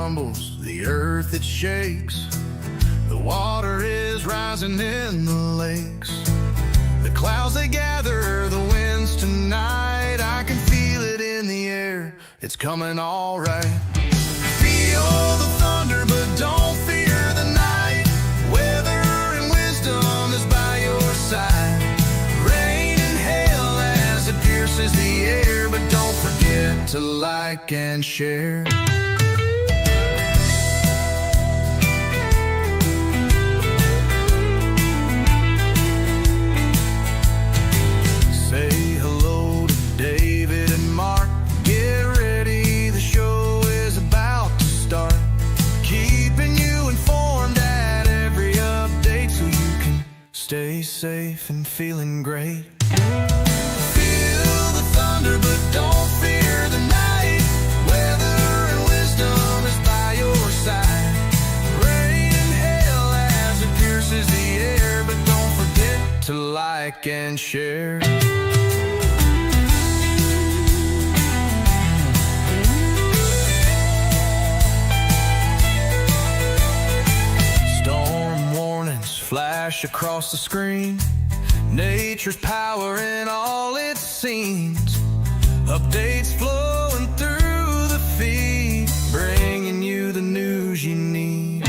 trembles, the earth it shakes. The water is rising in the lakes. The clouds they gather, the winds tonight. I can feel it in the air, it's coming all right. Feel the thunder, but don't fear the night. Weather and wisdom is by your side. Rain and hail as it pierces the air, but don't forget to like and share. Say hello to David and Mark. Get ready, the show is about to start. Keeping you informed at every update so you can stay safe and feeling great. Feel the thunder, but don't fear the night. Weather and wisdom is by your side. Rain and hail as it pierces the air, but don't forget to like and share. Storm warnings flash across the screen. Nature's power in all its scenes. Updates flowing through the feed, bringing you the news you need.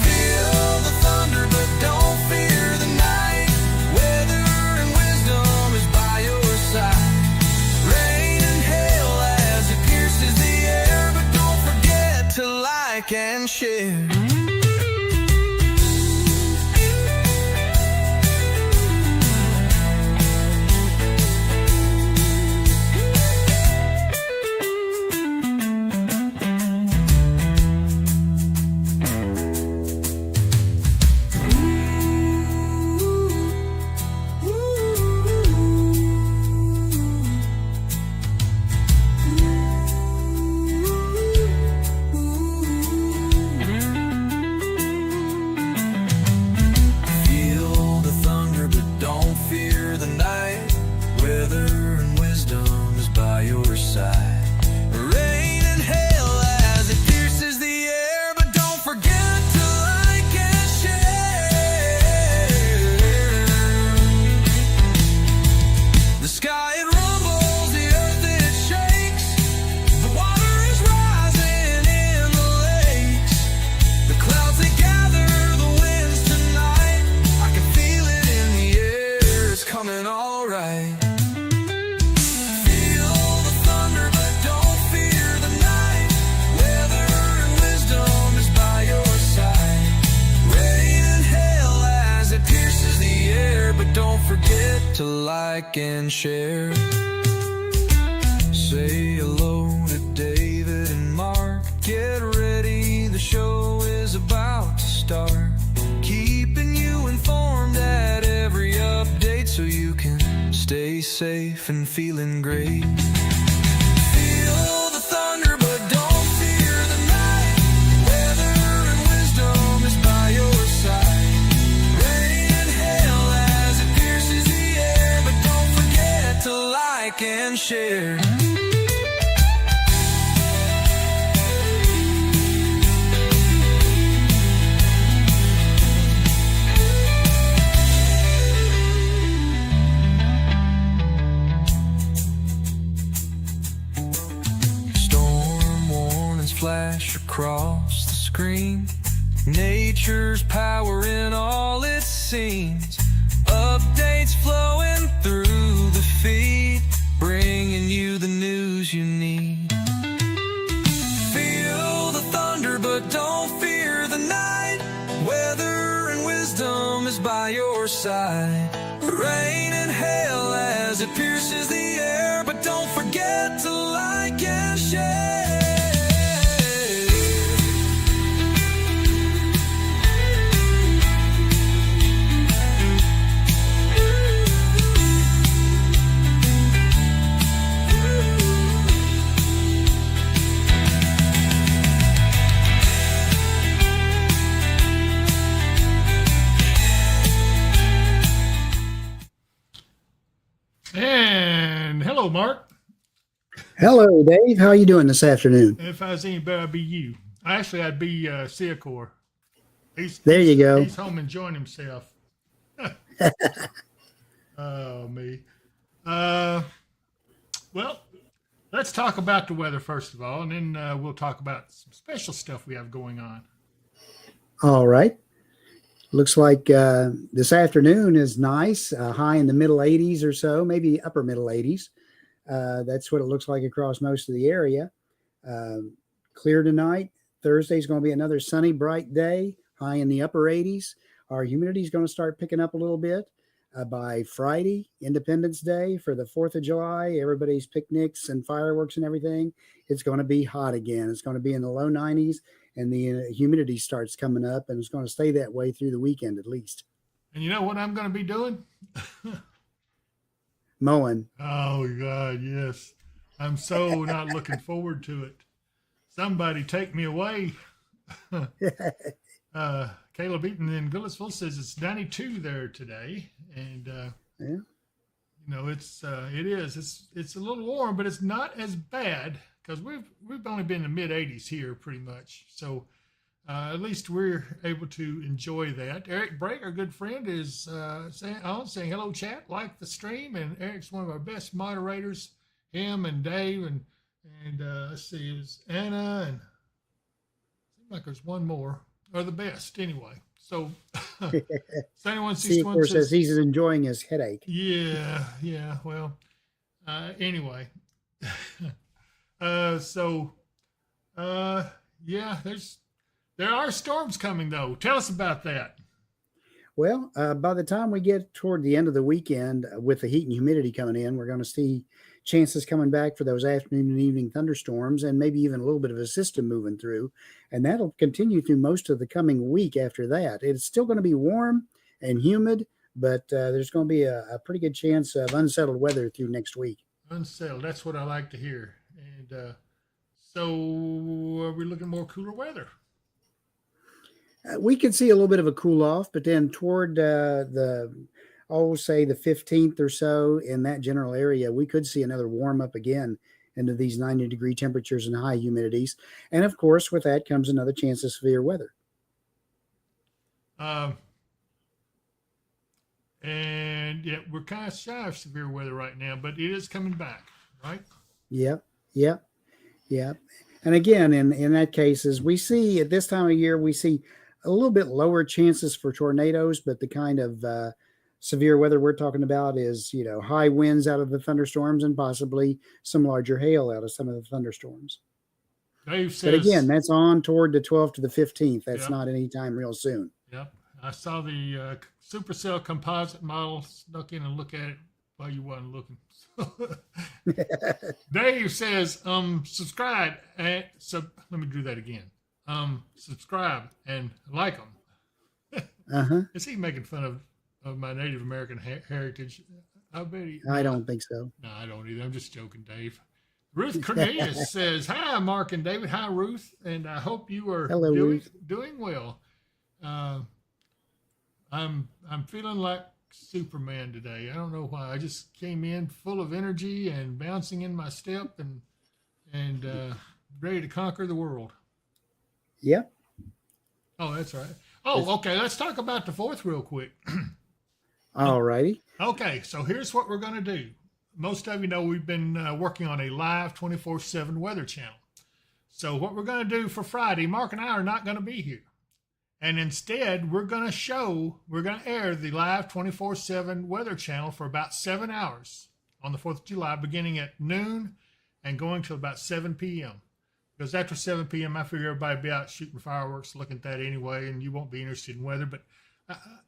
Feel the thunder, but don't fear the night. Weather and wisdom is by your side. Rain and hail as it pierces the air, but don't forget to like and share. To like and share. Say hello to David and Mark. Get ready, the show is about to start. Keeping you informed at every update so you can stay safe and feeling great. Feel the thunder, but don't fear the night. Weather and wisdom is by your side. To like and share. Storm warnings flash across the screen. Nature's power in all its scenes. Updates flowing through the feed, bringing you the news you need. Feel the thunder, but don't fear the night. Weather and wisdom is by your side. Rain and hail as it pierces the air, but don't forget to like and share. And hello, Mark. Hello, Dave. How you doing this afternoon? If I was any better, I'd be you. Actually, I'd be Seacor. He's There he's you go. he's home enjoying himself. Oh me. Uh, well, let's talk about the weather first of all, and then we'll talk about some special stuff we have going on. All right. Looks like this afternoon is nice, high in the middle 80s or so, maybe upper middle 80s. That's what it looks like across most of the area. Um Clear tonight. Thursday is going to be another sunny, bright day, high in the upper 80s. Our humidity is going to start picking up a little bit. By Friday, Independence Day, for the 4th of July, everybody's picnics and fireworks and everything, it's going to be hot again. It's going to be in the low 90s, and the humidity starts coming up, and it's going to stay that way through the weekend at least. And you know what I'm going to be doing? Mowing. Oh God, yes. I'm so not looking forward to it. Somebody take me away. Caleb Eaton in Goodlettsville says it's 92 there today, and Yeah. it's a little warm, but it's not as bad because we've only been in the mid 80s here pretty much. So at least we're able to enjoy that. Eric Brake, our good friend, is saying hello, chat, like the stream, and Eric's one of our best moderators. Him and Dave and let's see, it's Anna and seems like there's one more. Are the best anyway. So, so anyone See, sees of one course, as says, he's enjoying his headache. yeah. Well, anyway, uh, so, yeah, there are storms coming though. Tell us about that. Well, by the time we get toward the end of the weekend, with the heat and humidity coming in, we're going to see chances coming back for those afternoon and evening thunderstorms, and maybe even a little bit of a system moving through. And that'll continue through most of the coming week after that. It's still going to be warm and humid, but there's going to be a pretty good chance of unsettled weather through next week. Unsettled. That's what I like to hear. And so, are we looking more cooler weather? We could see a little bit of a cool off, but then toward say the 15th or so, in that general area, we could see another warm up again into these 90-degree temperatures and high humidities. And of course, with that comes another chance of severe weather. Um, and yeah, we're kind of shy of severe weather right now, but it is coming back, right? Yep, yep, yep. And again, in that case, as we see at this time of year, we see a little bit lower chances for tornadoes, but the kind of severe weather we're talking about is, high winds out of the thunderstorms and possibly some larger hail out of some of the thunderstorms. Dave But again, says, that's on toward the 12th to the 15th. That's yep, not any time real soon. yep. I saw the Supercell composite model, snuck in and look at it while you wasn't looking. Dave says, subscribe. Let me do that again. Subscribe and like them. Uh-huh. Is he making fun of my Native American heritage? I bet he. I No, don't think so. no, I don't either. I'm just joking, Dave. Ruth Cornelius says, "Hi, Mark and David. Hi, Ruth, and I hope you are Hello, doing Ruth. doing well. Uh, I'm feeling like Superman today. I don't know why. I just came in full of energy and bouncing in my step and ready to conquer the world. Yep. Oh, that's right. Oh, okay. Let's talk about the fourth real quick. All righty. Okay, so here's what we're going to do. Most of you know we've been working on a live 24/7 weather channel. So what we're going to do for Friday, Mark and I are not going to be here. And instead, we're going to air the live 24/7 weather channel for about 7 hours on the 4th of July, beginning at noon and going till about 7 p.m. Because after 7 p.m., I figure everybody will be out shooting fireworks, looking at that anyway, and you won't be interested in weather. But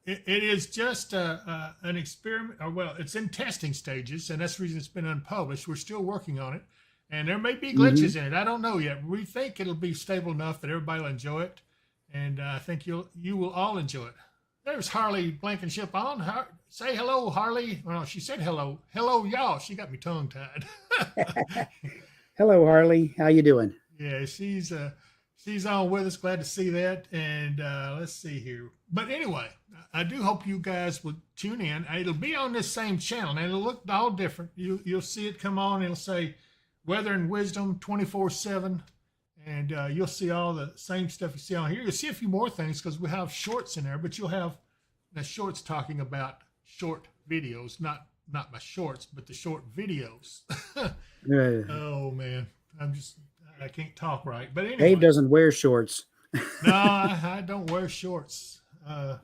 it is just an experiment. Or, well, it's in testing stages, and that's the reason it's been unpublished. We're still working on it, and there may be glitches in it. I don't know yet. We think it'll be stable enough that everybody will enjoy it, and I think you will all enjoy it. There's Harley Blankenship on. Say hello, Harley. Well, she said hello. Hello, y'all. She got me tongue-tied. Hello, Harley. How you doing? Yeah, she's on with us. Glad to see that. And let's see here. But anyway, I do hope you guys will tune in. It'll be on this same channel, and it'll look all different. You'll see it come on. It'll say Weather and Wisdom 24/7. And you'll see all the same stuff you see on here. You'll see a few more things because we have shorts in there, but you'll have the shorts talking about short videos, not my shorts, but the short videos. Oh man, I can't talk right. But anyway, Dave doesn't wear shorts. No, I don't wear shorts. I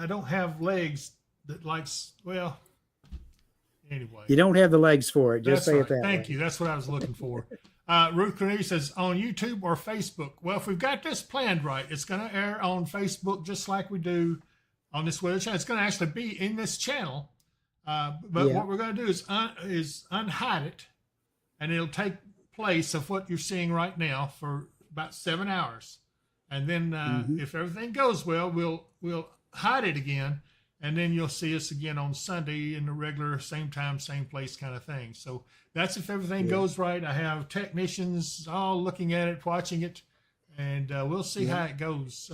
don't have legs that likes. Well, anyway, You don't have the legs for it. Just that's say right. it that Thank way. you. That's what I was looking for. Ruth Cornelius says, on YouTube or Facebook? Well, if we've got this planned right, it's going to air on Facebook just like we do on this weather channel. It's going to actually be in this channel. But what we're going to do is unhide it, and it'll take place of what you're seeing right now for about 7 hours. And then if everything goes well, we'll hide it again. And then you'll see us again on Sunday in the regular same time, same place kind of thing. So that's if everything goes right. I have technicians all looking at it, watching it, and we'll see how it goes.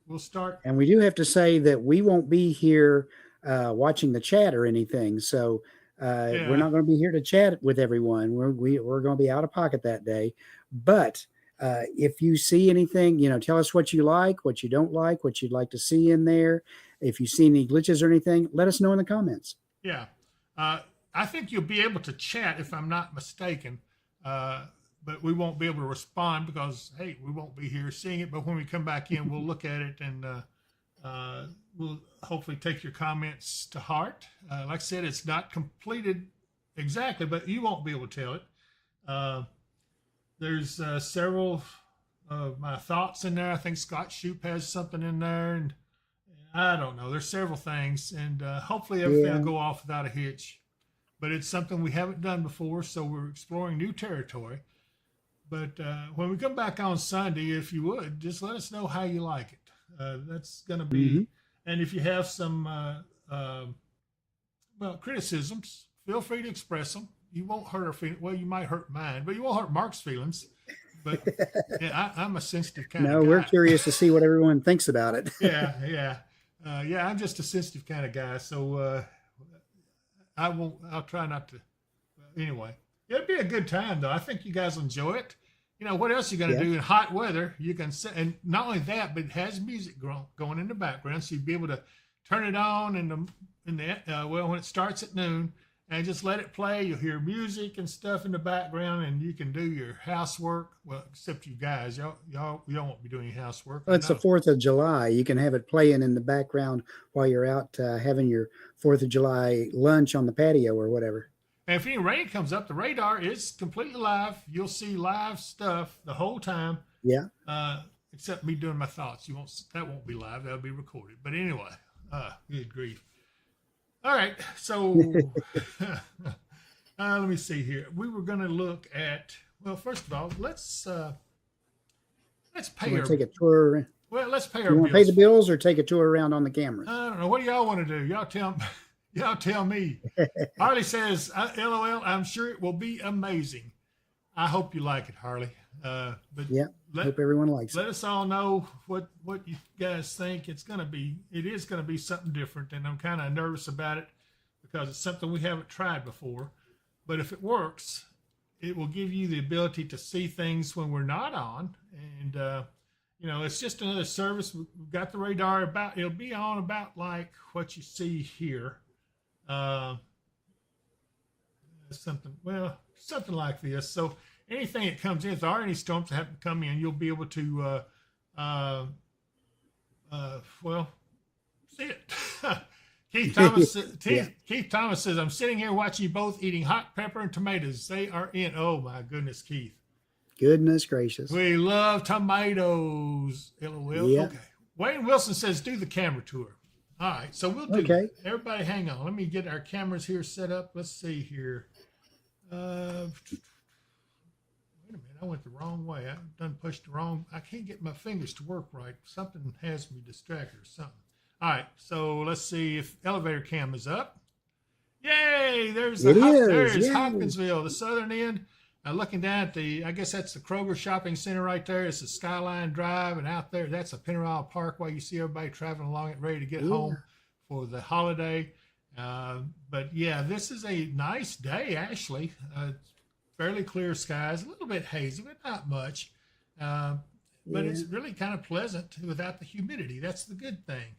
We'll start. And we do have to say that we won't be here watching the chat or anything. So we're not going to be here to chat with everyone. We're going to be out of pocket that day. But if you see anything, tell us what you like, what you don't like, what you'd like to see in there. If you see any glitches or anything, let us know in the comments. Yeah. I think you'll be able to chat if I'm not mistaken, but we won't be able to respond because, hey, we won't be here seeing it. But when we come back in, we'll look at it and we'll hopefully take your comments to heart. Like I said, it's not completed exactly, but you won't be able to tell it. There's several of my thoughts in there. I think Scott Shoup has something in there, and I don't know. There's several things, and hopefully everything will go off without a hitch. But it's something we haven't done before, so we're exploring new territory. But when we come back on Sunday, if you would, just let us know how you like it. That's going to be, and if you have some, criticisms, feel free to express them. You won't hurt our feelings. Well, you might hurt mine, but you won't hurt Mark's feelings. But I'm a sensitive kind of guy. No, we're curious to see what everyone thinks about it. Yeah. I'm just a sensitive kind of guy, so I'll try not to. Anyway, it'll be a good time, though. I think you guys will enjoy it. What else you going to do in hot weather? You can sit, and not only that, but it has music going in the background, so you'll be able to turn it on when it starts at noon, and just let it play. You'll hear music and stuff in the background, and you can do your housework. Well, except you guys, y'all won't be doing your housework. Well, it's the 4th of July. You can have it playing in the background while you're out having your 4th of July lunch on the patio or whatever. And if any rain comes up, the radar is completely live. You'll see live stuff the whole time. Yeah. Except me doing my thoughts. That won't be live. That'll be recorded. But anyway, good grief. All right, so let me see here. We were going to look at. Well, first of all, let's pay our. Take a tour. Well, let's pay our You bills. want to pay the bills or take a tour around on the cameras? I don't know. What do y'all want to do? Y'all tell me. Harley says, "LOL. I'm sure it will be amazing. I hope you like it, Harley." But yeah, hope everyone likes it. Let us all know what you guys think. It is gonna be something different, and I'm kind of nervous about it because it's something we haven't tried before. But if it works, it will give you the ability to see things when we're not on, and it's just another service. We've got the radar it'll be on about like what you see here. Something like this. So anything that comes in, if there are any storms that happen to come in, you'll be able to, see it. Keith Thomas says, I'm sitting here watching you both eating hot pepper and tomatoes. They are in. Oh, my goodness, Keith. Goodness gracious. We love tomatoes. LOL. Yeah. Okay. Wayne Wilson says, do the camera tour. All right, so we'll do that. Everybody hang on. Let me get our cameras here set up. Let's see here. Wait a minute, I went the wrong way. I've done pushed the wrong. I can't get my fingers to work right. Something has me distracted or something. All right, so let's see if elevator cam is up. Yay! There's Hopkinsville, the southern end. Looking down at I guess that's the Kroger Shopping Center right there. It's the Skyline Drive, and out there, that's a Pennyroyal Parkway. You see everybody traveling along it, ready to get home for the holiday. But yeah, this is a nice day, actually. fairly clear skies, a little bit hazy, but not much. But it's really kind of pleasant without the humidity. That's the good thing.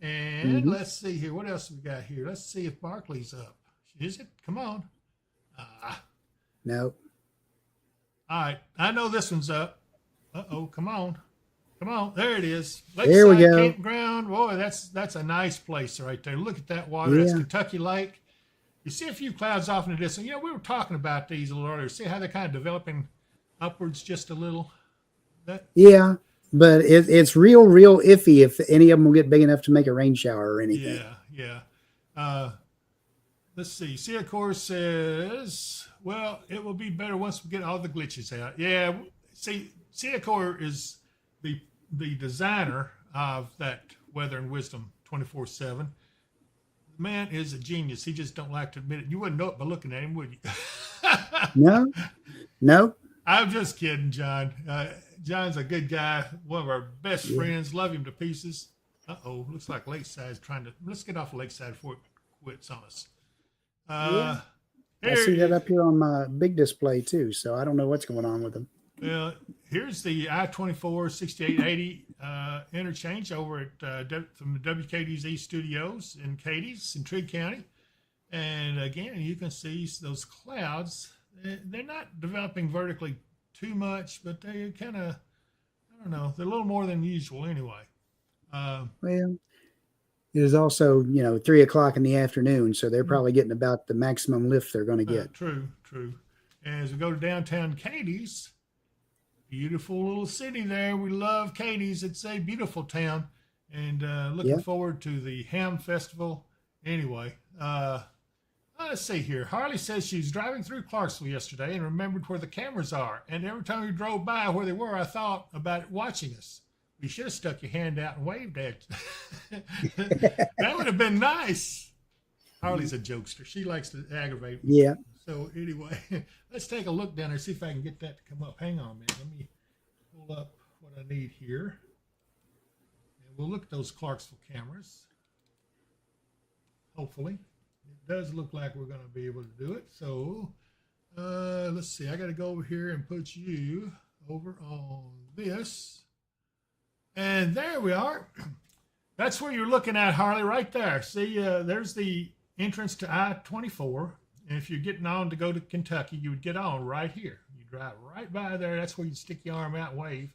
And let's see here. What else we got here? Let's see if Barkley's up. Is it? Come on. No. All right. I know this one's up. Uh-oh. Come on. Come on. There it is. There we Lakeside go. Campground. Boy, that's a nice place right there. Look at that water. That's Kentucky Lake. You see a few clouds off in the distance. You know, we were talking about these a little earlier. See how they're kind of developing upwards just a little? Yeah, but it's real iffy if any of them will get big enough to make a rain shower or anything. Yeah. Let's see. Seacor says, well, it will be better once we get all the glitches out. Yeah. See, Seacor is the designer of that Weather and Wisdom 24/7. The man is a genius. He just don't like to admit it. You wouldn't know it by looking at him, would you? No. I'm just kidding, John. John's a good guy, one of our best friends. Love him to pieces. Uh-oh, looks like Lakeside's trying to... Let's get off of Lakeside before it quits on us. I see that up here on my big display, too, so I don't know what's going on with them. Well, here's the I-24 6880 interchange over at from the WKDZ studios in Cadiz in Trigg County. And again, you can see those clouds. They're not developing vertically too much, but they kind of, I don't know, they're a little more than usual anyway. Well, it is also, 3 o'clock in the afternoon, so they're probably getting about the maximum lift they're going to get. True. And as we go to downtown Cadiz, beautiful little city there. We love Cadiz. It's a beautiful town. And looking forward to the Ham Festival. Anyway, let's see here. Harley says she was driving through Clarksville yesterday and remembered where the cameras are. And every time we drove by where they were, I thought about watching us. You should have stuck your hand out and waved at you. That would have been nice. Harley's a jokester. She likes to aggravate me. Yeah. So anyway, let's take a look down there, see if I can get that to come up. Hang on a minute. Let me pull up what I need here. And we'll look at those Clarksville cameras. Hopefully. It does look like we're going to be able to do it. So let's see. I got to go over here and put you over on this. And there we are. That's where you're looking at, Harley, right there. See, there's the entrance to I-24. And if you're getting on to go to Kentucky, you would get on right here. You drive right by there. That's where you stick your arm out and wave.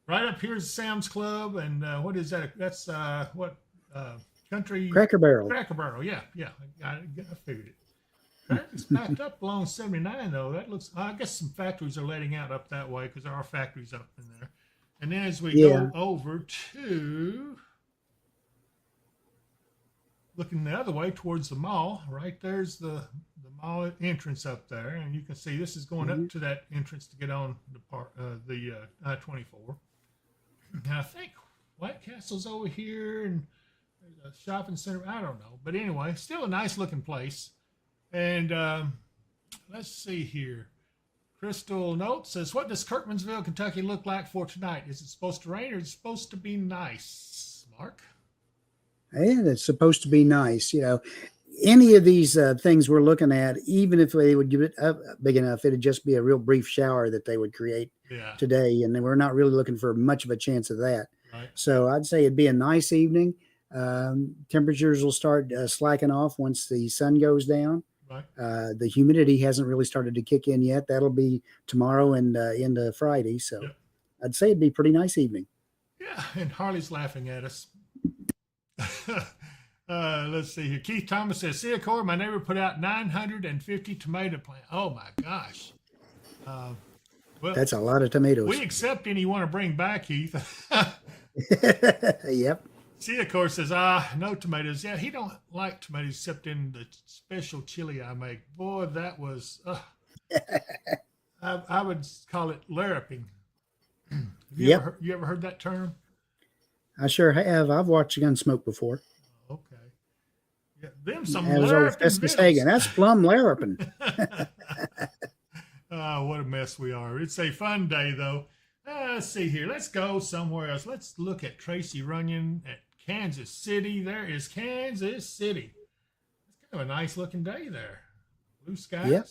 Right up here is Sam's Club. And what is that? That's Country... Cracker Barrel. Cracker Barrel, yeah. I figured it. Traffic's packed up along 79, though. That looks... I guess some factories are letting out up that way because there are factories up in there. And then as we go over to... Looking the other way towards the mall, right there's the mall entrance up there, and you can see this is going up to that entrance to get on the I-24. And I think White Castle's over here, and there's a shopping center. I don't know, but anyway, still a nice looking place. And let's see here. Crystal Note says, "What does Kirkmansville, Kentucky, look like for tonight? Is it supposed to rain or is it supposed to be nice?" Mark. And it's supposed to be nice. Any of these things we're looking at, even if they would give it up big enough, it'd just be a real brief shower that they would create today. And we're not really looking for much of a chance of that. Right. So I'd say it'd be a nice evening. Temperatures will start slacking off once the sun goes down. Right. The humidity hasn't really started to kick in yet. That'll be tomorrow and into Friday. So I'd say it'd be a pretty nice evening. Yeah, and Harley's laughing at us. Let's see here. Keith Thomas says, "Seacor, my neighbor put out 950 tomato plants." Oh my gosh. Well, that's a lot of tomatoes. We accept any you want to bring back, Keith. Yep. Seacor says, no tomatoes. Yeah, he don't like tomatoes except in the special chili I make. Boy, that was, I would call it larraping. You ever heard that term? I sure have. I've watched Gunsmoke before. Okay. Yeah, them some Festus Hagen. That's plum larraping. What a mess we are. It's a fun day, though. Let's see here. Let's go somewhere else. Let's look at Tracy Runyon at Kansas City. There is Kansas City. It's kind of a nice looking day there. Blue skies. Yep.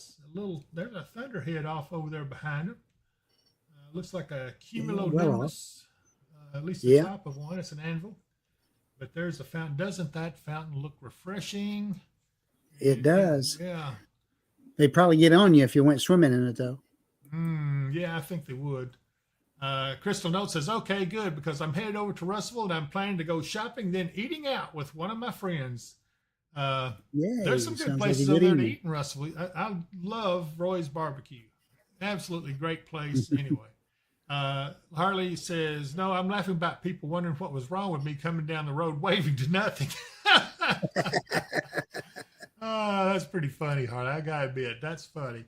There's a thunderhead off over there behind him. Looks like a Well off. cumulonimbus. At least the Yeah. top of one. It's an anvil. But there's a fountain. Doesn't that fountain look refreshing? It does. Yeah. They'd probably get on you if you went swimming in it, though. Yeah, I think they would. Crystal Note says, okay, good, because I'm headed over to Russellville and I'm planning to go shopping, then eating out with one of my friends. Yeah. There's some good places over there to eat in Russellville. I love Roy's Barbecue. Absolutely great place anyway. Harley says, no, I'm laughing about people wondering what was wrong with me coming down the road waving to nothing. That's pretty funny, Harley. I gotta admit, that's funny.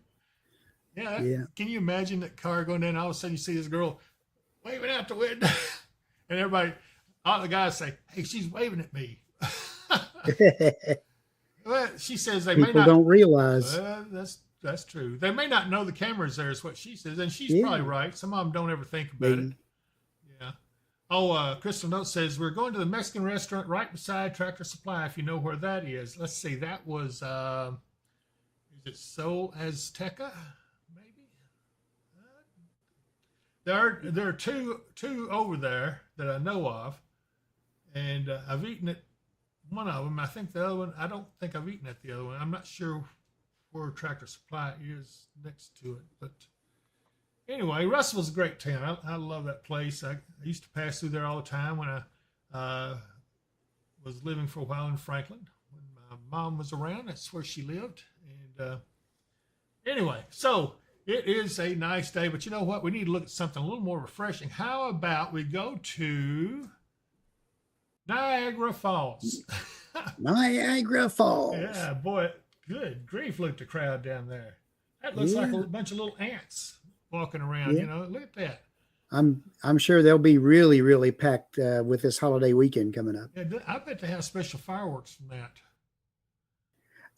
Yeah. Can you imagine that car going down, all of a sudden you see this girl waving out the window and everybody, all the guys say, hey, she's waving at me. Well, she says they People may not. don't realize. That's true. They may not know the camera's there, is what she says. And she's probably right. Some of them don't ever think about it. Yeah. Oh, Crystal Note says, we're going to the Mexican restaurant right beside Tractor Supply, if you know where that is. Let's see. That was, is it Sol Azteca? Maybe? There are two over there that I know of. And I've eaten at one of them. I think the other one, I don't think I've eaten at the other one. I'm not sure where Tractor Supply is next to it. But anyway, Russellville's a great town. I love that place. I used to pass through there all the time when I was living for a while in Franklin. When my mom was around, that's where she lived. And anyway, so it is a nice day. But you know what? We need to look at something a little more refreshing. How about we go to Niagara Falls? Niagara Falls. Yeah, boy. Good grief, look at the crowd down there. That looks like a bunch of little ants walking around, you know. Look at that. I'm sure they'll be really, really packed with this holiday weekend coming up. Yeah, I bet they have special fireworks from that.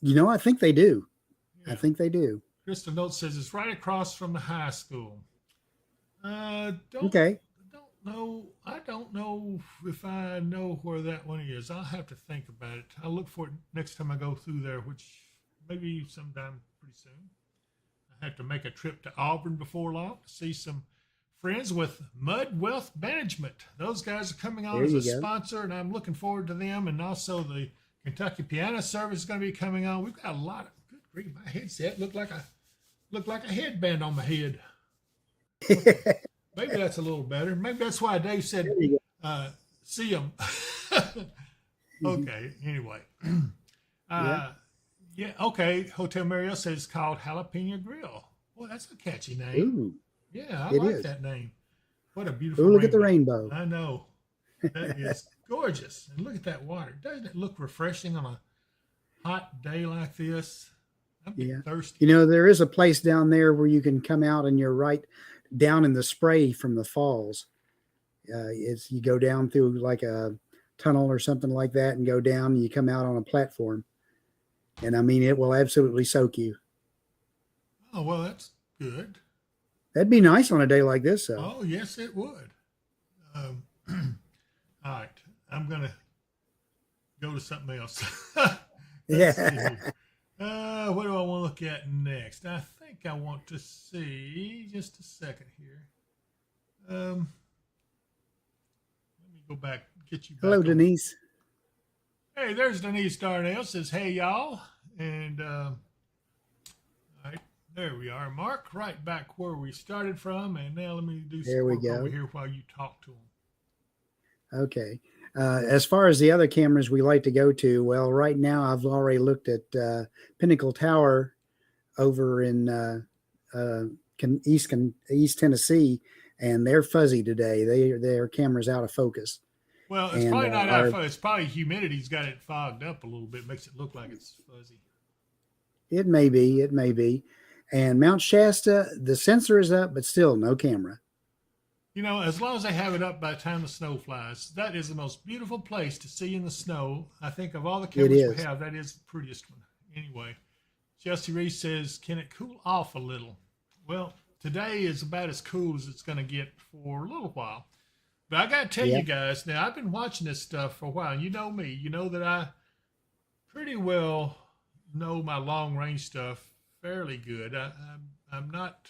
You know, I think they do. Yeah. I think they do. Crystal Note says it's right across from the high school. Okay. I don't know if I know where that one is. I'll have to think about it. I'll look for it next time I go through there, which maybe sometime pretty soon. I have to make a trip to Auburn before long to see some friends with Mud Wealth Management. Those guys are coming on as a sponsor, and I'm looking forward to them. And also the Kentucky Piano Service is going to be coming on. We've got a lot of good grief. My headset looked like a headband on my head. Maybe that's a little better. Maybe that's why Dave said, see them. Okay, anyway. Yeah, okay. Hotel Mariel says it's called Jalapeno Grill. Boy, that's a catchy name. Ooh, yeah, I like that name. What a beautiful look at the rainbow. I know. That is gorgeous. And look at that water. Doesn't it look refreshing on a hot day like this? I'm getting thirsty. You know, there is a place down there where you can come out and you're right down in the spray from the falls. You go down through like a tunnel or something like that and go down and you come out on a platform. And I mean, it will absolutely soak you. Oh, well, that's good. That'd be nice on a day like this. Though. Oh, yes, it would. All right. I'm going to go to something else. Yeah. What do I want to look at next? I think I want to see, just a second here. Let me go back, get you back. Hello, Denise. Hey, there's Denise Darnell. Says, hey, y'all. And all right, there we are. Mark, right back where we started from. And now let me do some work over here while you talk to them. Okay. As far as the other cameras we like to go to, well, right now I've already looked at Pinnacle Tower over in East Tennessee, and they're fuzzy today. Their camera's out of focus. Well, it's probably not out of focus. It's probably humidity's got it fogged up a little bit, makes it look like it's fuzzy. It may be. And Mount Shasta, the sensor is up, but still no camera. You know, as long as they have it up by the time the snow flies, that is the most beautiful place to see in the snow. I think of all the cameras we have, that is the prettiest one. Anyway, Chelsea Reese says, can it cool off a little? Well, today is about as cool as it's going to get for a little while. But I got to tell you guys, now I've been watching this stuff for a while. You know me. You know that I pretty well know my long-range stuff fairly good. I'm not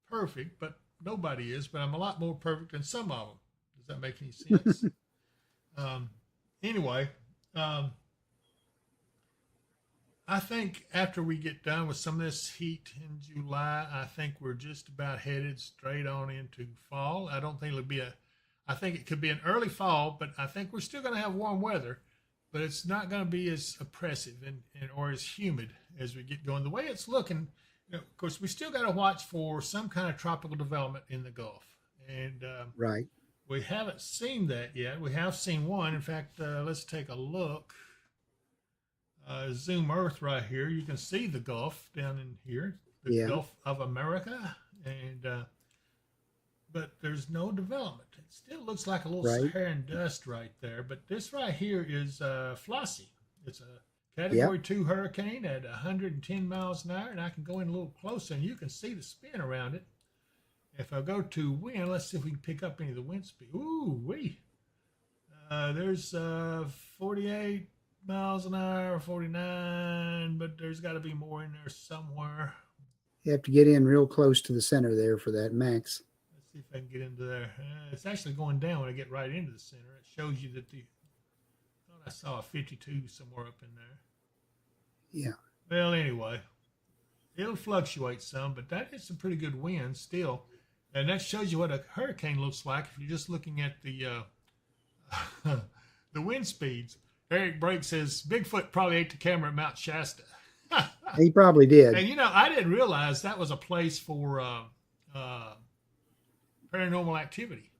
perfect, but nobody is. But I'm a lot more perfect than some of them. Does that make any sense? Anyway, I think after we get done with some of this heat in July, I think we're just about headed straight on into fall. I don't think it'll be I think it could be an early fall, but I think we're still going to have warm weather, but it's not going to be as oppressive and or as humid as we get going. The way it's looking, of course, we still got to watch for some kind of tropical development in the Gulf. And Right. we haven't seen that yet. We have seen one. In fact, let's take a look. Zoom Earth right here. You can see the Gulf down in here, the Gulf of America, and but there's no development. It still looks like a little Saharan dust right there. But this right here is Flossie. It's a Category 2 hurricane at 110 miles an hour, and I can go in a little closer, and you can see the spin around it. If I go to wind, let's see if we can pick up any of the wind speed. Ooh, wee. There's 48 miles an hour, 49, but there's got to be more in there somewhere. You have to get in real close to the center there for that max. Let's see if I can get into there. It's actually going down when I get right into the center. It shows you that I thought I saw a 52 somewhere up in there. Yeah. Well, anyway, it'll fluctuate some, but that is some pretty good wind still. And that shows you what a hurricane looks like if you're just looking at the the wind speeds. Eric Brake says Bigfoot probably ate the camera at Mount Shasta. He probably did. And I didn't realize that was a place for paranormal activity.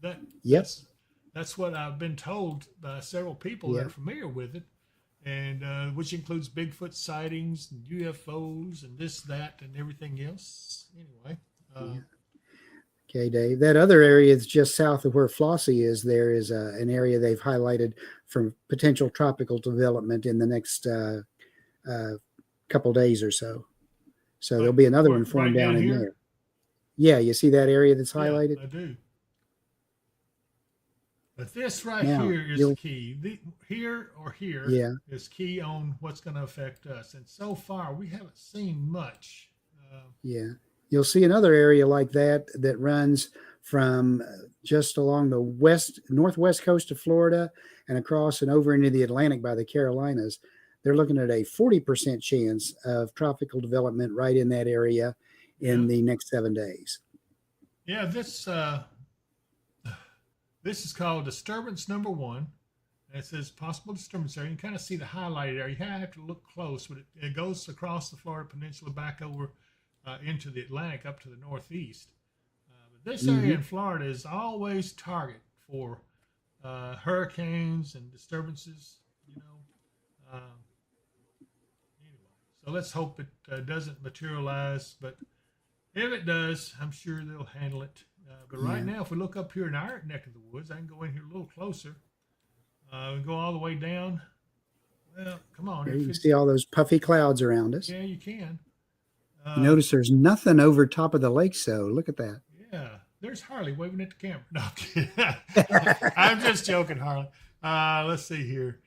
That's what I've been told by several people that are familiar with it, and which includes Bigfoot sightings and UFOs and this, that, and everything else. Anyway. Okay, Dave. That other area that's just south of where Flossie is, there is an area they've highlighted for potential tropical development in the next couple days or so. So there'll be another one formed down in there. Yeah, you see that area that's highlighted? I do. But this right here is the key. Here is key on what's going to affect us. And so far, we haven't seen much. You'll see another area like that runs from just along the northwest coast of Florida and across and over into the Atlantic by the Carolinas. They're looking at a 40% chance of tropical development right in that area in the next 7 days. Yeah, this is called disturbance number 1. And it says possible disturbance area. You can kind of see the highlighted area. You have to look close, but it goes across the Florida Peninsula back over into the Atlantic up to the northeast. But this area in Florida is always target for hurricanes and disturbances, Anyway, so let's hope it doesn't materialize. But if it does, I'm sure they'll handle it. But right now, if we look up here in our neck of the woods, I can go in here a little closer. We go all the way down. Well, come on. You can see all those puffy clouds around us. Yeah, you can. Notice there's nothing over top of the lake, so look at that. Yeah, there's Harley waving at the camera. No, I'm kidding. I'm just joking, Harley. Let's see here.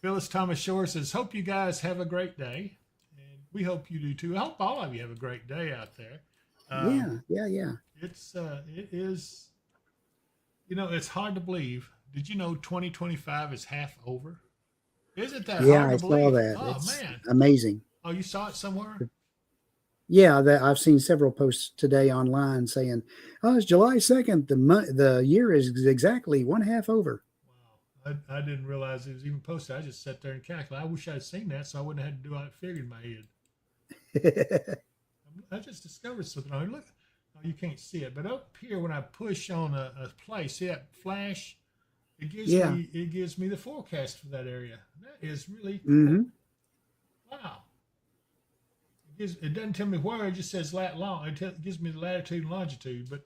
Phyllis Thomas Shore says, hope you guys have a great day. And we hope you do too. I hope all of you have a great day out there. Yeah. It is, it's hard to believe. Did you know 2025 is half over? Isn't that hard to believe? Yeah, I saw that. Oh, it's man. Amazing. Oh, you saw it somewhere? Yeah, I've seen several posts today online saying, "Oh, it's July 2nd. The year is exactly one half over." Wow, I didn't realize it was even posted. I just sat there and calculated. I wish I'd seen that, so I wouldn't have had to do all that figure in my head. I just discovered something. Oh, look, you can't see it, but up here when I push on a place, see that flash? It gives me the forecast for that area. That is really cool. Wow. It doesn't tell me where, it just says lat long. It gives me the latitude and longitude, but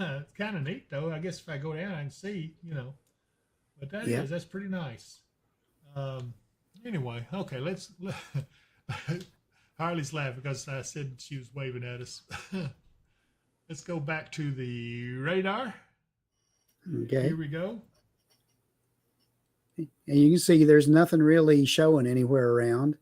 it's kind of neat though. I guess if I go down, I can see, but that's pretty nice. Anyway, okay, let's, Harley's laughing because I said she was waving at us. Let's go back to the radar. Okay. Here we go. And you can see there's nothing really showing anywhere around.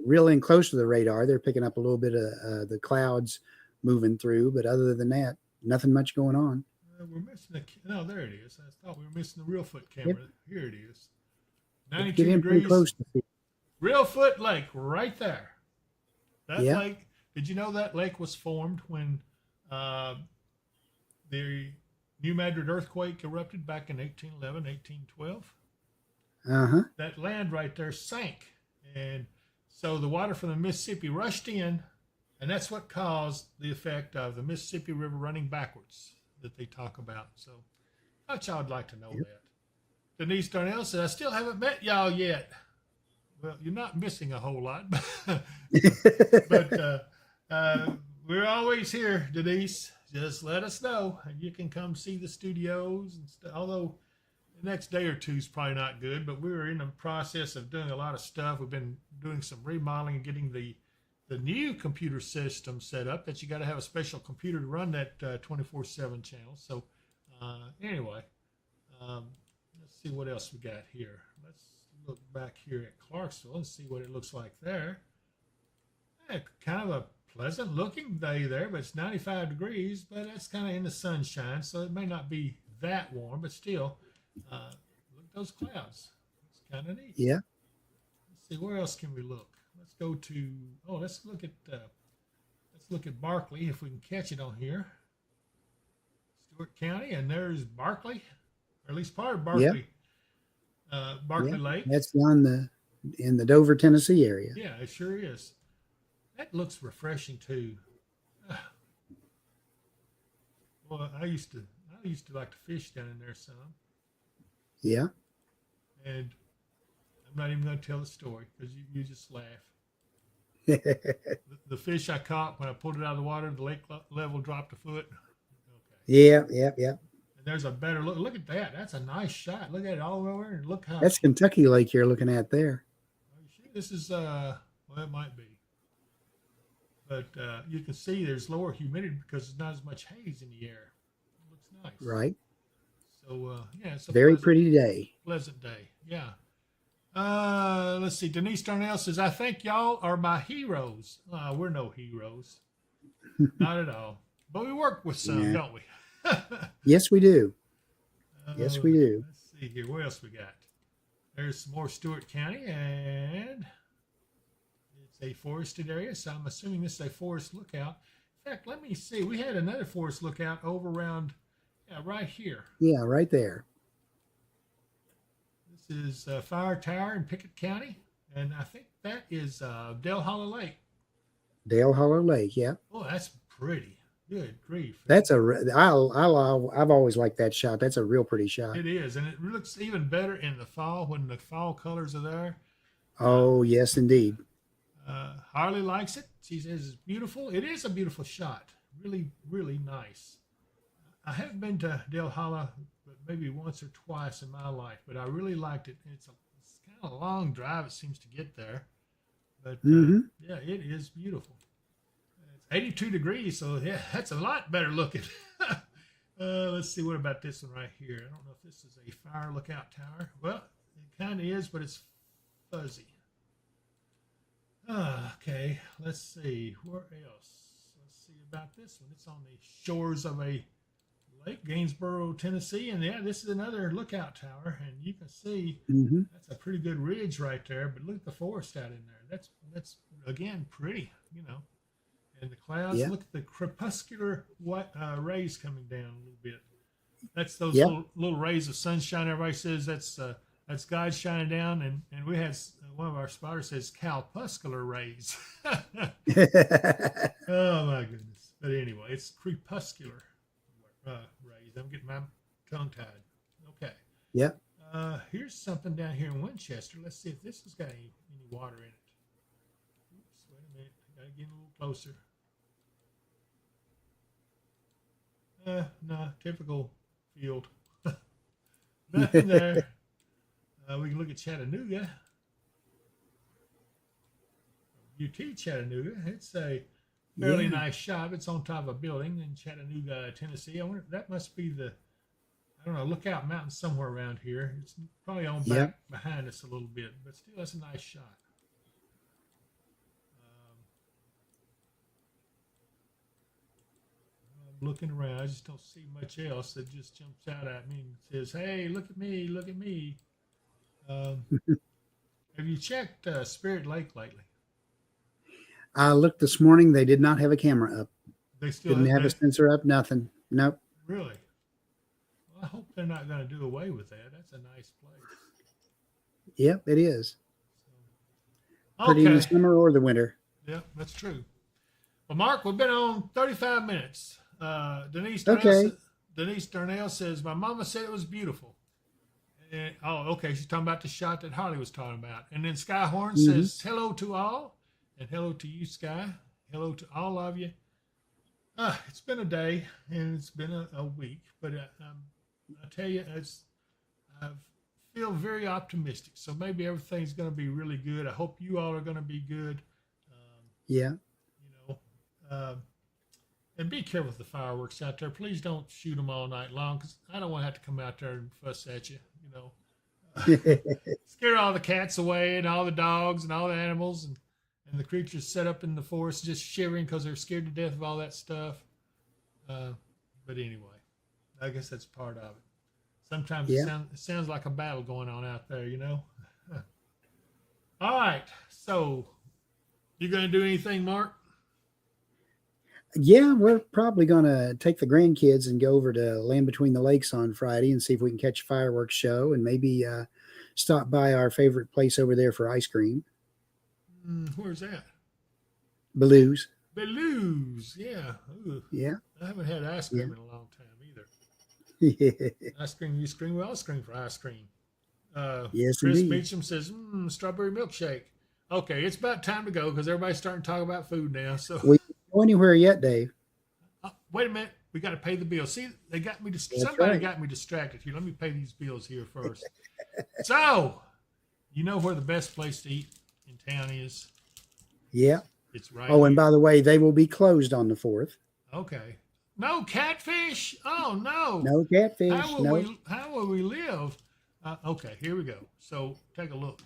real in close to the radar. They're picking up a little bit of the clouds moving through, but other than that, nothing much going on. We're missing no, there it is. I thought we were missing the real foot camera. Yep. Here it is. Get 92 in pretty degrees. close to see. Real Foot Lake, right there. That Yeah. lake. Did you know that lake was formed when the New Madrid earthquake erupted back in 1811, 1812? Uh-huh. That land right there sank, and so the water from the Mississippi rushed in, and that's what caused the effect of the Mississippi River running backwards that they talk about. So I thought y'all would like to know that. Denise Darnell said, I still haven't met y'all yet. Well, you're not missing a whole lot, but we're always here, Denise. Just let us know, and you can come see the studios and stuff. Although the next day or two is probably not good, but we're in the process of doing a lot of stuff. We've been doing some remodeling and getting the new computer system set up that you got to have a special computer to run that 24/7 channel. So anyway, let's see what else we got here. Let's look back here at Clarksville and see what it looks like there. Kind of a pleasant looking day there, but it's 95 degrees, but that's kind of in the sunshine, so it may not be that warm, but still, look at those clouds. It's kind of neat. Yeah. Let's see, where else can we look? Let's go to, let's look at Barkley, if we can catch it on here. Stewart County, and there's Barkley, or at least part of Barkley. Barkley Lake. That's down in the Dover, Tennessee area. Yeah, it sure is. That looks refreshing too. Well, I used to like to fish down in there some. Yeah. And I'm not even going to tell the story because you just laugh. The fish I caught when I pulled it out of the water, the lake level dropped a foot. Okay. Yeah. And there's a better look. Look at that. That's a nice shot. Look at it all over, and look how. That's Kentucky Lake you're looking at there. This is well, it might be. But you can see there's lower humidity because there's not as much haze in the air. It looks nice. Right. So, yeah. It's a very pretty day. Pleasant day. Yeah. Let's see. Denise Darnell says, I think y'all are my heroes. We're no heroes. Not at all. But we work with some, don't we? Yes, we do. Yes, we do. Let's see here. What else we got? There's some more Stewart County, and it's a forested area, so I'm assuming this is a forest lookout. In fact, let me see. We had another forest lookout over around, right here. Yeah, right there. This is Fire Tower in Pickett County, and I think that is Dale Hollow Lake. Dale Hollow Lake, yeah. Oh, that's pretty. Good grief. That's I've always liked that shot. That's a real pretty shot. It is, and it looks even better in the fall when the fall colors are there. Oh, yes, indeed. Harley likes it. She says it's beautiful. It is a beautiful shot. Really, really nice. I haven't been to Dale Hollow but maybe once or twice in my life, but I really liked it. It's kind of a long drive, it seems, to get there. But yeah, it is beautiful. It's 82 degrees, so yeah, that's a lot better looking. Let's see, what about this one right here? I don't know if this is a fire lookout tower. Well, it kind of is, but it's fuzzy. Okay, let's see. Where else? Let's see about this one. It's on the shores of a lake, Gainesboro, Tennessee. And yeah, this is another lookout tower. And you can see that's a pretty good ridge right there. But look at the forest out in there. That's again, pretty, And the clouds, look at the crepuscular rays coming down a little bit. That's those little rays of sunshine. Everybody says that's God shining down, and we had one of our spotters says calpuscular rays. Oh my goodness! But anyway, it's crepuscular rays. I'm getting my tongue tied. Okay. Yep. Here's something down here in Winchester. Let's see if this has got any water in it. Oops! Wait a minute. Got to get a little closer. No, typical field. Nothing there. We can look at Chattanooga. UT Chattanooga. It's a fairly nice shop. It's on top of a building in Chattanooga, Tennessee. I wonder, that must be Lookout Mountain somewhere around here. It's probably on back behind us a little bit, but still, that's a nice shot. looking around. I just don't see much else that just jumps out at me and says, "Hey, look at me, look at me." Have you checked Spirit Lake lately? I looked this morning. They did not have a camera up. They still Didn't have a sensor up. Nothing. Nope. Really? Well, I hope they're not going to do away with that. That's a nice place. Yep, it is. Okay. Pretty in the summer or the winter. Yeah, that's true. Well, Mark, we've been on 35 minutes. Denise Darnell says, my mama said it was beautiful. And, okay. She's talking about the shot that Harley was talking about. And then Skyhorn says, hello to all. And hello to you, Sky. Hello to all of you. It's been a day and it's been a week. But I tell you, I feel very optimistic. So maybe everything's going to be really good. I hope you all are going to be good. Yeah. And be careful with the fireworks out there. Please don't shoot them all night long, because I don't want to have to come out there and fuss at you, Scare all the cats away and all the dogs and all the animals and the creatures set up in the forest just shivering because they're scared to death of all that stuff. But anyway, I guess that's part of it. Sometimes it sounds like a battle going on out there, All right. So you going to do anything, Mark? Yeah, we're probably going to take the grandkids and go over to Land Between the Lakes on Friday and see if we can catch a fireworks show and maybe stop by our favorite place over there for ice cream. Where's that? Belou's. Belou's, yeah. Ooh. Yeah. I haven't had ice cream in a long time either. Yeah. Ice cream, you scream, we all scream for ice cream. Yes, Chris indeed. Beecham says, strawberry milkshake. Okay, it's about time to go because everybody's starting to talk about food now. So We don't go anywhere yet, Dave. wait a minute, we got to pay the bill. See, they got me. Got me distracted here. Let me pay these bills here first. So, you know where the best place to eat in town is? Yeah. It's right. Oh, and here. by the way, they will be closed on the 4th. Okay. No catfish. Oh no. No catfish. How will we live? Okay, here we go. So take a look.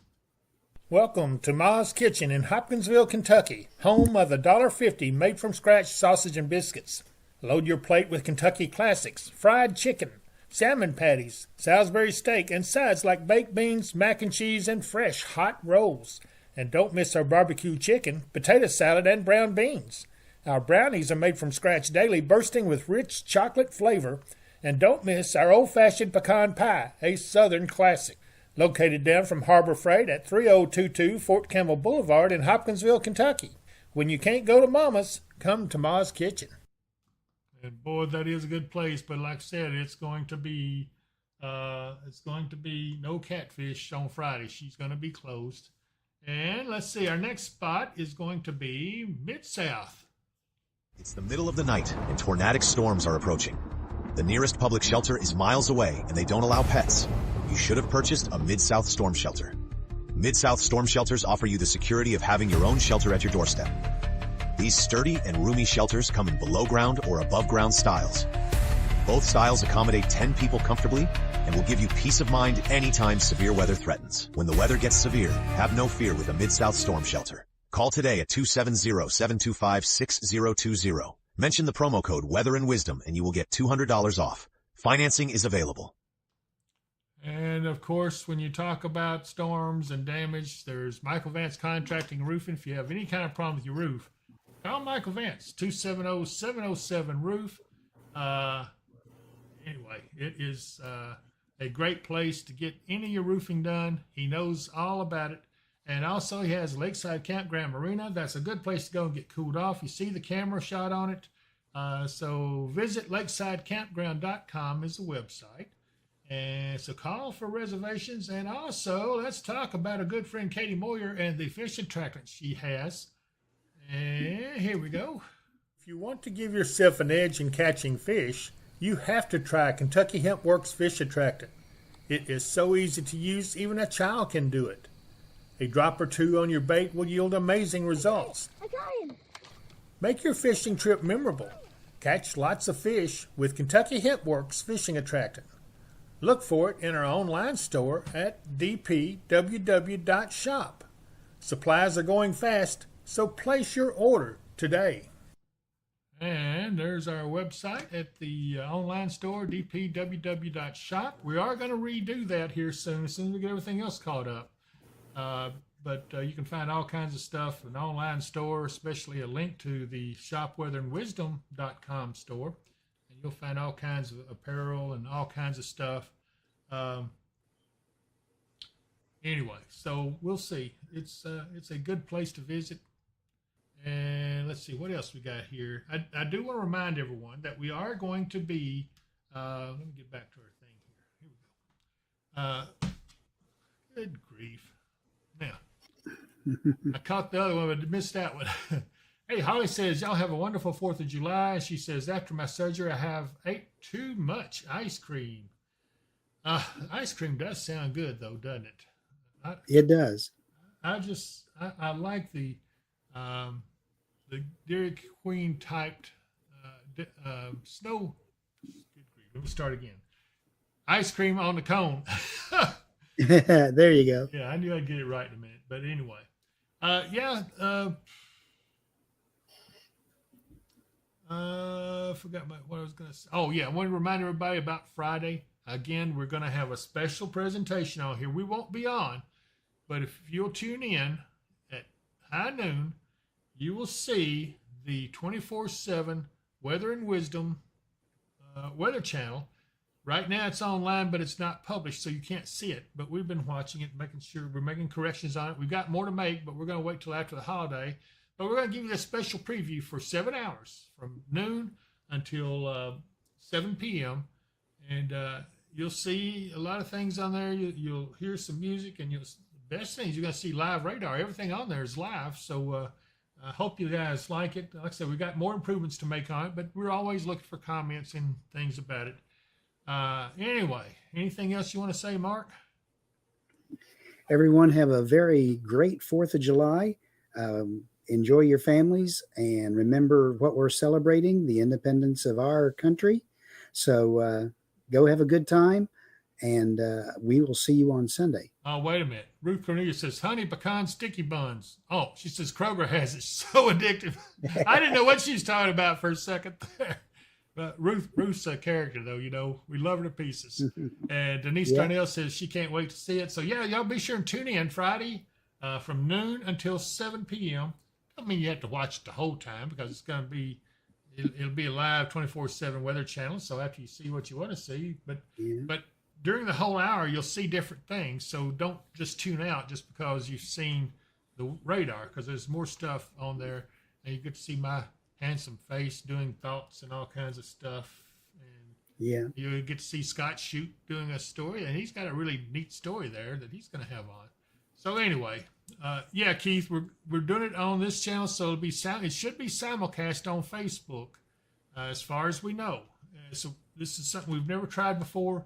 Welcome to Ma's Kitchen in Hopkinsville, Kentucky, home of the $1.50 made from scratch sausage and biscuits. Load your plate with Kentucky classics, fried chicken, salmon patties, Salisbury steak, and sides like baked beans, mac and cheese, and fresh hot rolls. And don't miss our barbecue chicken, potato salad, and brown beans. Our brownies are made from scratch daily, bursting with rich chocolate flavor. And don't miss our old-fashioned pecan pie, a Southern classic. Located down from Harbor Freight at 3022 Fort Campbell Boulevard in Hopkinsville, Kentucky. When you can't go to Mama's, come to Ma's Kitchen. And boy, that is a good place. But like I said, it's going to be no catfish on Friday. She's going to be closed. And let's see, our next spot is going to be Mid-South. It's the middle of the night and tornadic storms are approaching. The nearest public shelter is miles away and they don't allow pets. You should have purchased a Mid-South storm shelter. Mid-South storm shelters offer you the security of having your own shelter at your doorstep. These sturdy and roomy shelters come in below ground or above ground styles. Both styles accommodate 10 people comfortably and will give you peace of mind anytime severe weather threatens. When the weather gets severe, have no fear with a Mid-South storm shelter. Call today at 270-725-6020. Mention the promo code Weather and Wisdom and you will get $200 off. Financing is available. And of course, when you talk about storms and damage, there's Michael Vance Contracting Roofing. If you have any kind of problem with your roof, call Michael Vance, 270-707-ROOF. Anyway, it is a great place to get any of your roofing done. He knows all about it. And also he has Lakeside Campground Marina. That's a good place to go and get cooled off. You see the camera shot on it. So visit lakesidecampground.com is the website. And so call for reservations. And also let's talk about a good friend, Katie Moyer, and the fish attractant she has. And here we go. If you want to give yourself an edge in catching fish, you have to try Kentucky Hemp Works Fish Attractant. It is so easy to use, even a child can do it. A drop or two on your bait will yield amazing results. I got him. Make your fishing trip memorable. Catch lots of fish with Kentucky Hemp Works Fishing Attractant. Look for it in our online store at DPWW Shop. Supplies are going fast, so place your order today. And there's our website at the online store, DPWW.shop. We are going to redo that here soon, as soon as we get everything else caught up. But you can find all kinds of stuff, an online store, especially a link to the shopweatherandwisdom.com store. And you'll find all kinds of apparel and all kinds of stuff. Anyway, so we'll see. It's a good place to visit. And let's see what else we got here. I do want to remind everyone that we are going to be, let me get back to our thing here. Here we go. Good grief. Now, I caught the other one, but missed that one. Hey, Holly says, y'all have a wonderful 4th of July. She says, after my surgery, I ate too much ice cream. Ice cream does sound good, though, doesn't it? It does. I like the Dairy Queen typed snow. Let me start again. Ice cream on the cone. There you go. Yeah, I knew I'd get it right in a minute. But anyway, forgot about what I was going to say. Oh, yeah, I want to remind everybody about Friday. Again, we're going to have a special presentation on here. We won't be on, but if you'll tune in at high noon, you will see the 24/7 Weather and Wisdom Weather Channel. Right now it's online, but it's not published, so you can't see it. But we've been watching it, making sure we're making corrections on it. We've got more to make, but we're going to wait till after the holiday. But we're going to give you a special preview for 7 hours from noon until 7 p.m. And you'll see a lot of things on there. You'll hear some music, and the best thing is you're going to see live radar. Everything on there is live, so I hope you guys like it. Like I said, we've got more improvements to make on it, but we're always looking for comments and things about it. Anyway, anything else you want to say, Mark? Everyone have a very great 4th of July. Enjoy your families and remember what we're celebrating, the independence of our country. So go have a good time, and we will see you on Sunday. Oh, wait a minute. Ruth Cornelius says, honey pecan sticky buns. Oh, she says Kroger has it. So addictive. I didn't know what she was talking about for a second there. But Ruth's a character, though, you know. We love her to pieces. And Denise Darnell says she can't wait to see it. So, yeah, y'all be sure and tune in Friday from noon until 7 p.m. I mean, you have to watch it the whole time because it's going to be, it'll be a live 24/7 weather channel. So after you see what you want to see, but during the whole hour, you'll see different things. So don't just tune out just because you've seen the radar, because there's more stuff on there. And you get to see my handsome face doing thoughts and all kinds of stuff. And you get to see Scott Shute doing a story. And he's got a really neat story there that he's going to have on. So anyway, Keith, we're doing it on this channel. So it should be simulcast on Facebook as far as we know. So this is something we've never tried before.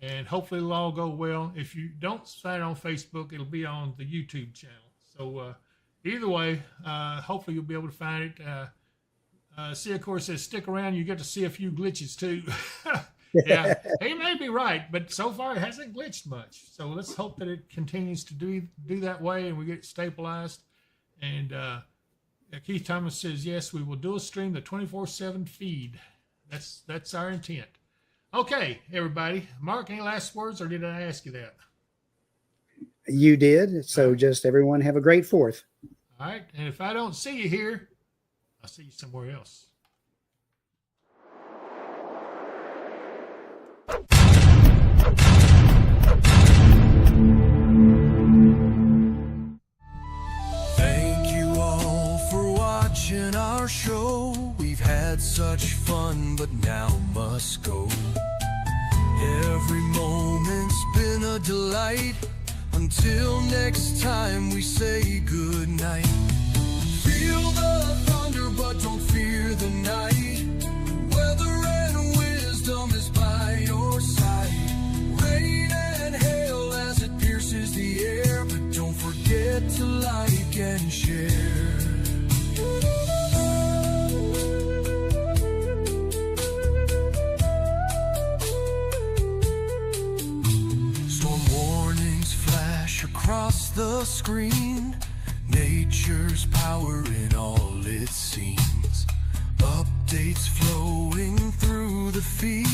And hopefully it'll all go well. If you don't find it on Facebook, it'll be on the YouTube channel. So either way, hopefully you'll be able to find it. See, of course, says stick around. You get to see a few glitches too. Yeah, he may be right, but so far it hasn't glitched much. So let's hope that it continues to do that way and we get it stabilized. And Keith Thomas says, yes, we will do a stream, the 24/7 feed. That's our intent. Okay, everybody. Mark, any last words, or did I ask you that? You did. So just everyone have a great 4th. All right. And if I don't see you here, I'll see you somewhere else. Thank you all for watching our show. We've had such fun, but now must go. Every moment's been a delight. Until next time, we say good night. Feel the thunder, but don't fear the night. Weather and wisdom is by your side. Rain and hail as it pierces the air, but don't forget to like and share. Storm warnings flash across the screen. Nature's power in all it seems. Updates flowing through the feed.